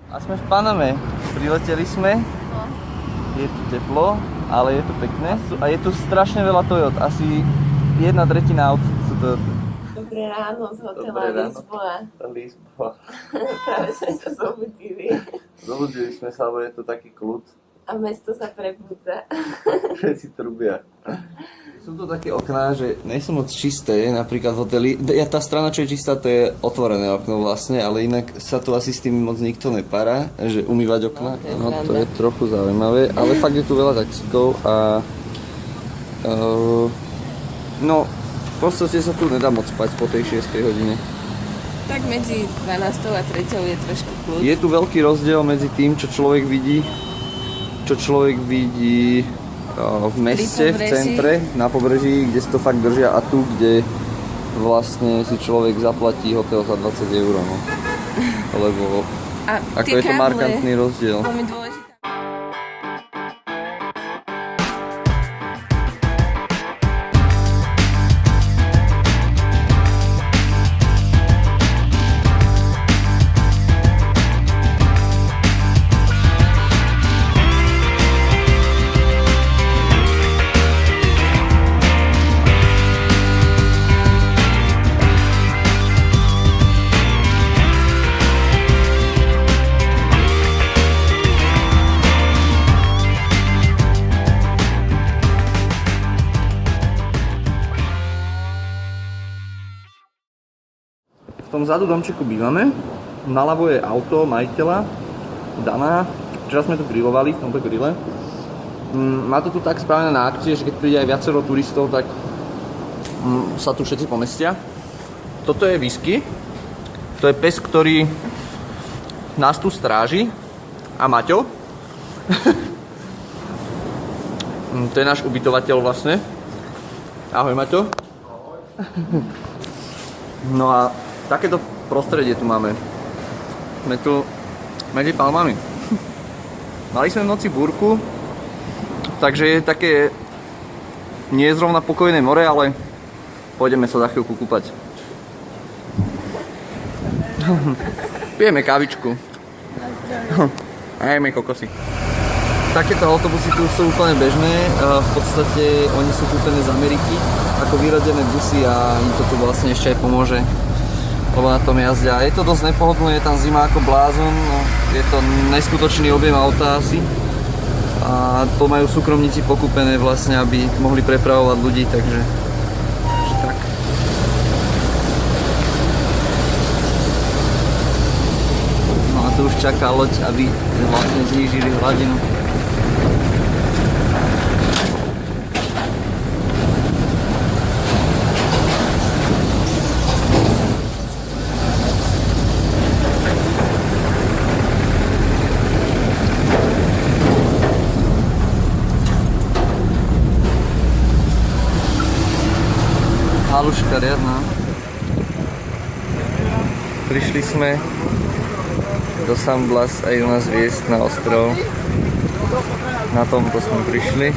A sme v Paname. Prileteli sme. No. Je tu teplo, ale je tu pekné. A je tu strašne veľa Toyot. Asi 1/3 aut sú Toyoty. Dobré ráno z hotela Dobré ráno. Lisboa. Práve sme sa zobudili. Zobudili sme sa, lebo je to taký kľud. A mesto sa prebudza. Všetci trubia. Sú to také okná, že nie sú moc čisté, napríklad v hoteli. Tá strana, čo je čistá, to je otvorené okno vlastne, ale inak sa tu asi s tým moc nikto nepára, že umývať okná. No, to je trochu zaujímavé, ale fakt je tu veľa taxíkov a no, v podstate sa tu nedá moc spať po tej 6 hodine. Tak medzi 12 a 3 je trošku kľud. Je tu veľký rozdiel medzi tým, čo človek vidí v meste, v centre, na pobreží, kde si to fakt držia, a tu, kde vlastne si človek zaplatí hotel za 20 €, no. Lebo ako je to markantný rozdiel. Veľmi dôležité. V tom vzadu domčeku bývame, naľavo je auto majiteľa, Dana. Včera sme tu grilovali, v tomto grille. Má to tu tak spravené na akcie, že keď príde aj viacero turistov, tak sa tu všetci pomestia. Toto je whisky, to je pes, ktorý nás tu stráži. A Maťo. To je náš ubytovateľ vlastne. Ahoj Maťo. No a takéto prostredie tu máme. Sme tu medzi palmami. Mali sme v noci búrku, takže je také nie je zrovna pokojné more, ale pôjdeme sa za chvíľku kúpať. Pijeme kávičku. A jeme kokosy. Takéto autobusy tu sú úplne bežné, v podstate oni sú kúpené z Ameriky ako vyradené busy a im to tu vlastne ešte aj pomôže, lebo na tom jazdia. Je to dosť nepohodlné, je tam zima ako blázon, no, je to neskutočný objem auta asi a to majú súkromníci pokúpené vlastne, aby mohli prepravovať ľudí, takže tak. No a tu už čaká loď, aby vlastne znížili hladinu. Haluška riadna. Prišli sme do San Blas a idú nás viesť na ostrov. Na tomto sme prišli.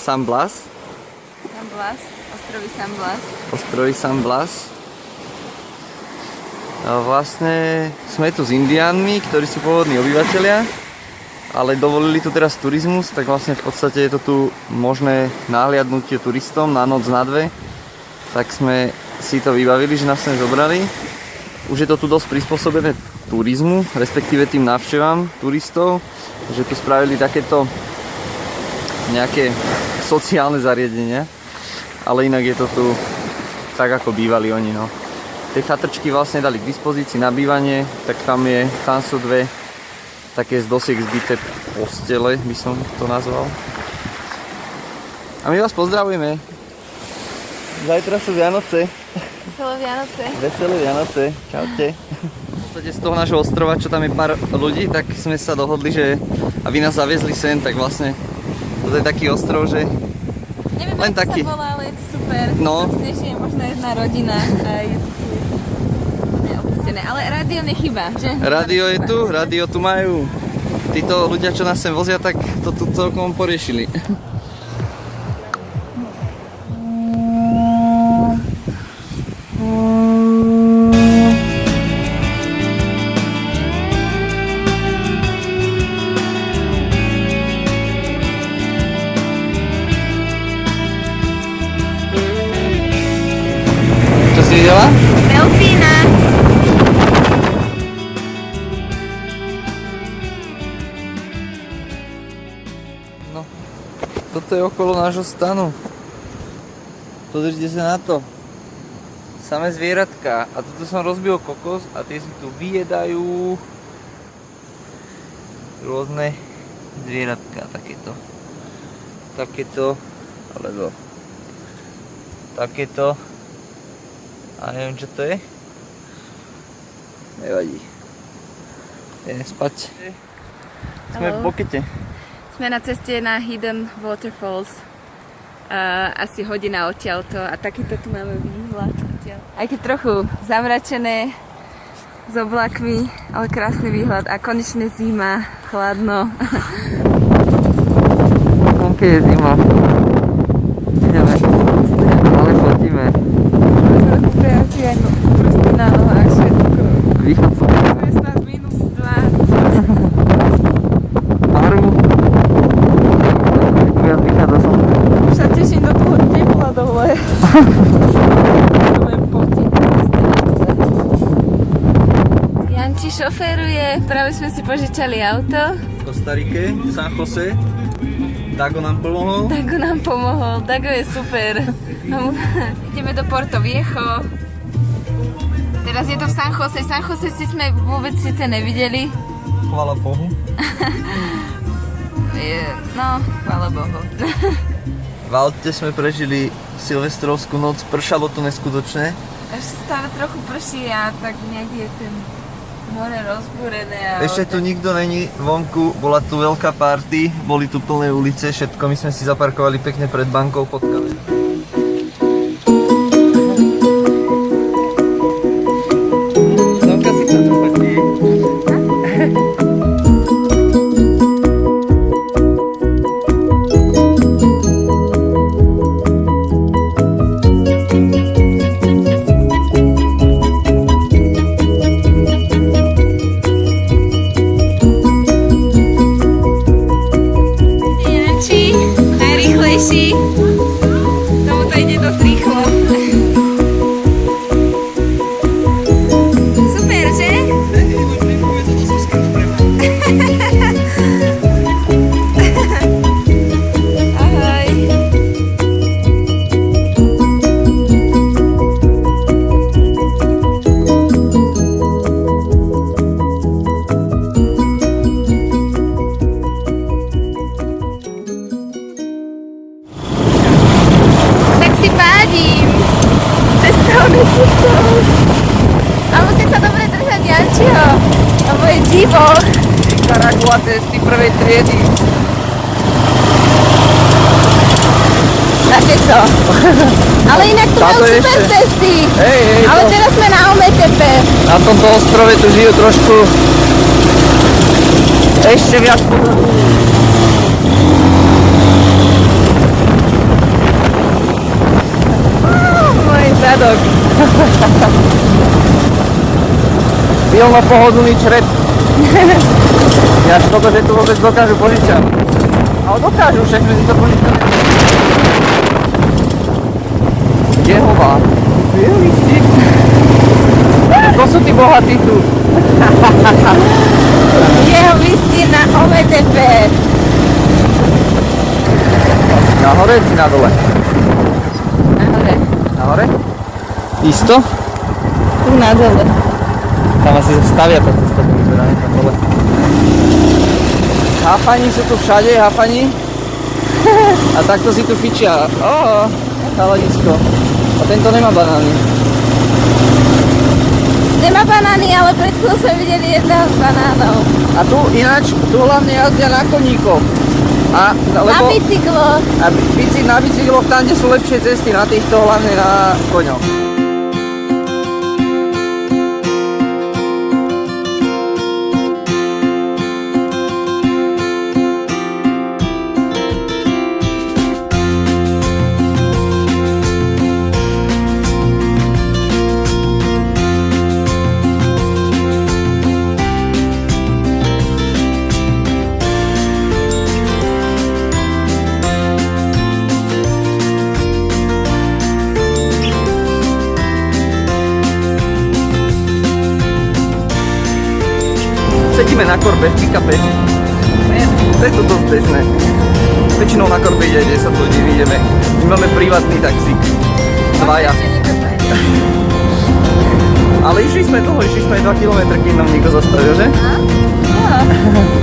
San Blas. Ostrovy San Blas. Ostrovy San Blas. A vlastne sme tu s Indiánmi, ktorí sú pôvodní obyvateľia, ale dovolili tu teraz turizmus, tak vlastne v podstate je to tu možné nahliadnutie turistom na noc, na dve. Tak sme si to vybavili, že nás sem zobrali. Už je to tu dosť prispôsobené turizmu, respektíve tým návštevám turistov, že tu spravili takéto nejaké sociálne zariadenia, ale inak je to tu tak, ako bývali oni, no. Tie chatrčky vlastne dali k dispozícii na bývanie, tak tam sú dve také z dosiek zbité postele, by som to nazval. A my vás pozdravujeme. Zajtra sú Vianoce. Veselé Vianoce. Veselé Vianoce, čaute. V podstate z toho nášho ostrova, čo tam je pár ľudí, tak sme sa dohodli, že aby nás zaviezli sem, tak vlastne toto je taký ostrov, že Neviem, len ako taký. sa volá, ale je to super. No. Dnes je možno jedna rodina a je to tu neopustené. Ale rádio nechyba, že? Rádio tu majú. Títo ľudia, čo nás sem vozia, tak to tu celkom poriešili. Čo si videla? Delfína. No, toto je okolo nášho stanu. Pozrite sa na to. Samé zvieratka. A tuto som rozbil kokos a tie si tu vyjedajú rôzne zvieratka. Takéto, alebo takéto. A neviem, čo to je. Nevadí. Ideme spať. Sme v Pokete. Sme na ceste na Hidden Waterfalls. Asi hodina odtiaľto a takýto tu máme výhľad odtiaľ. Aj keď trochu zamračené s oblakmi, ale krásny výhľad a konečne zima, chladno. Vonke je zima. Ideme. Ale fotíme. Asi aj proste na nohách všetko. Východ sú. To je snad -2. Paru. Viac vychádza som. Už sa teším do toho tepla dole. Budeme potiť. Janči šoféruje, práve sme si požičali auto. V Kostarike, San Jose. Dago nám pomohol. Dago je super. Ideme do Porto Viejo. Teraz je to v San Jose. San Jose si sme vôbec síce nevideli. Chvála Bohu. No, chvála Bohu. V aute sme prežili silvestrovskú noc, pršalo to neskutočne. Ešte stále trochu prší a tak nejak je ten more rozbúrené. Ešte tu nikto není vonku, bola tu veľká party, boli tu plné ulice, všetko, my sme si zaparkovali pekne pred bankou pod kameru. Tomka si to tu fotí. Tomu to ide dosť rýchlo. Super, že? Ahoj. Si pádím cestovný cestou a musím sa dobre držať Jančiho, lebo je divo. Nicaragua cesty prvej triedy. Takéto. Ale inak tu majú Táto je super ešte- cesty. Hej, Ale teraz sme na Ometepe. na tomto ostrove tu žijú trošku ešte viac podobní. Môj zadok. Silnopohodlný črep. Ja škoda, že tu vôbec dokážu požičať. Ale dokážu, však sme si to požičali. Jehová. Jehovisti. To sú tí bohatí tu. Jeho vystí na Ometepe. Nahore či na dole? Nahore. Nahore? Isto? Tu na dole. Tam asi stavia tá cesta, to vyzerá tam dole. Hafani sú tu všade, hafani. A takto si tu fičia. Chaladisko. A tento nemá banány. Nemá banány, ale pred chvíľou sme videli jedného z banánov. A tu ináč, tu hlavne jazdia na koníkoch. Na bicykloch. Na bicykloch, tam, kde sú lepšie cesty, na týchto hlavne na koňoch. Sedíme na korbe v pick-upe. To je to dosť bežné. Väčšinou na korbe ide 10 ľudí, ideme. My máme privátny taxík. Dvaja. Ale išli sme 2 km, keď nám niekto zastavil, že?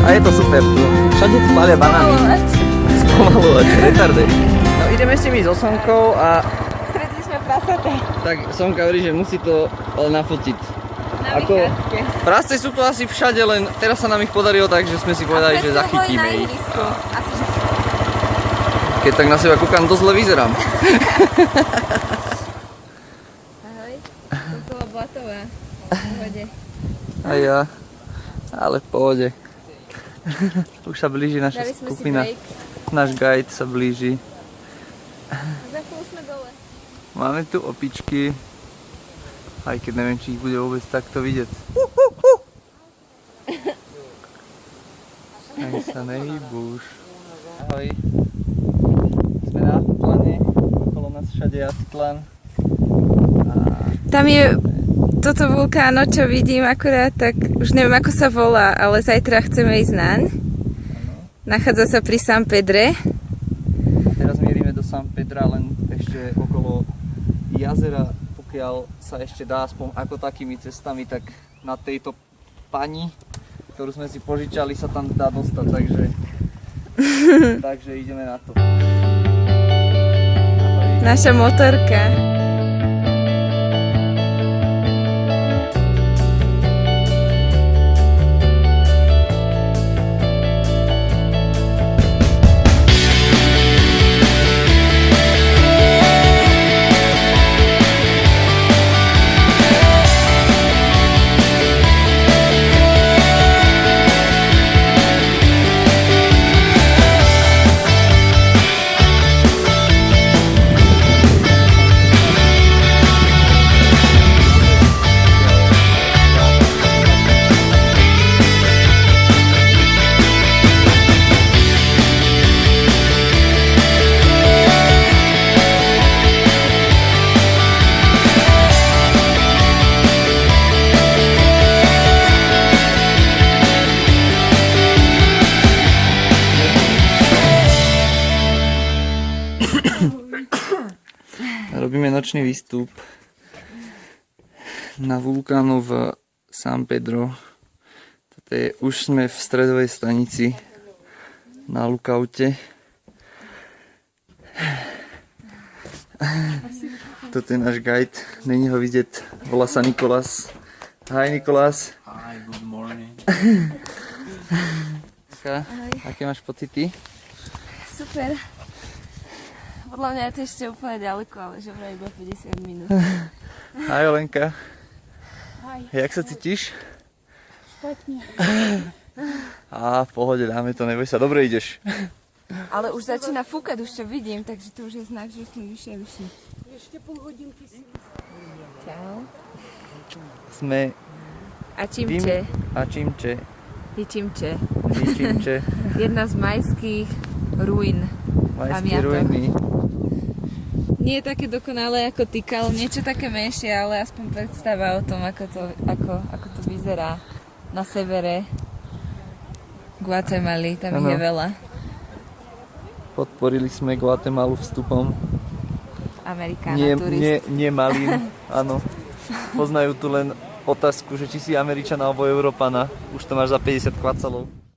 A je to super tu. Všade tu palia banány. Spomalovať, retarde. No ideme ešte my so Sonkou a... Stretli sme prasaté. Tak Sonka hovorí, že musí to nafotiť. Na vychádzke. Prasce sú tu asi všade, len teraz sa nám ich podarilo tak, že sme si povedali, že zachytíme ich. Keď tak na seba kúkam, dosť zle vyzerám. Ahoj, som celá blatová. V pohode. A ja, ale v pohode. Už sa blíži naša Dali sme si skupina. break. Náš guide sa blíži. Za chvíľu sme dole. Máme tu opičky. Aj keď neviem, či ich bude vôbec takto vidieť. Ani sa nehýbu už. Ahoj. Sme na Atlane, okolo nás všade je Atlan. Tam je toto vulkáno, čo vidím akurát, tak už neviem, ako sa volá, ale zajtra chceme ísť naň. Nachádza sa pri San Pedre. Teraz mierime do San Pedra, len ešte okolo jazera, pokiaľ sa ešte dá aspoň ako takými cestami, tak na tejto pani, ktorú sme si požičali, sa tam dá dostať, takže ideme na to. Naša motorka. Robíme nočný výstup na vulkánu v San Pedro. Už sme v stredovej stanici na lookoute. Toto je náš guide, není ho vidieť, volá sa Nikolás. Hi Nikolás. Hi, good morning. Aké máš pocity? Super. Podľa mňa je to ešte úplne ďaleko, ale že vraj iba 50 minút. Ahoj Lenka. Aj. Jak sa cítiš? Špatne. V pohode, dáme to, neboj sa, dobre ideš. Ale už začína fúkať, už to vidím, takže to už je znak, že sme vyššie a vyššie. Ešte pol hodinky si. Čau. Sme A čimče? a čimče. Čimče. Čimče. Jedna z majských ruín. Majské Pamiatok. ruiny. Nie je také dokonalé ako Tikal, niečo také menšie, ale aspoň predstava o tom, ako to vyzerá na severe Guatemaly, tam ich je veľa. Podporili sme Guatemalu vstupom. Amerikána turist. Nie malým, áno. Poznajú tu len otázku, že či si Američana alebo Európana. Už to máš za 50 kvacalov.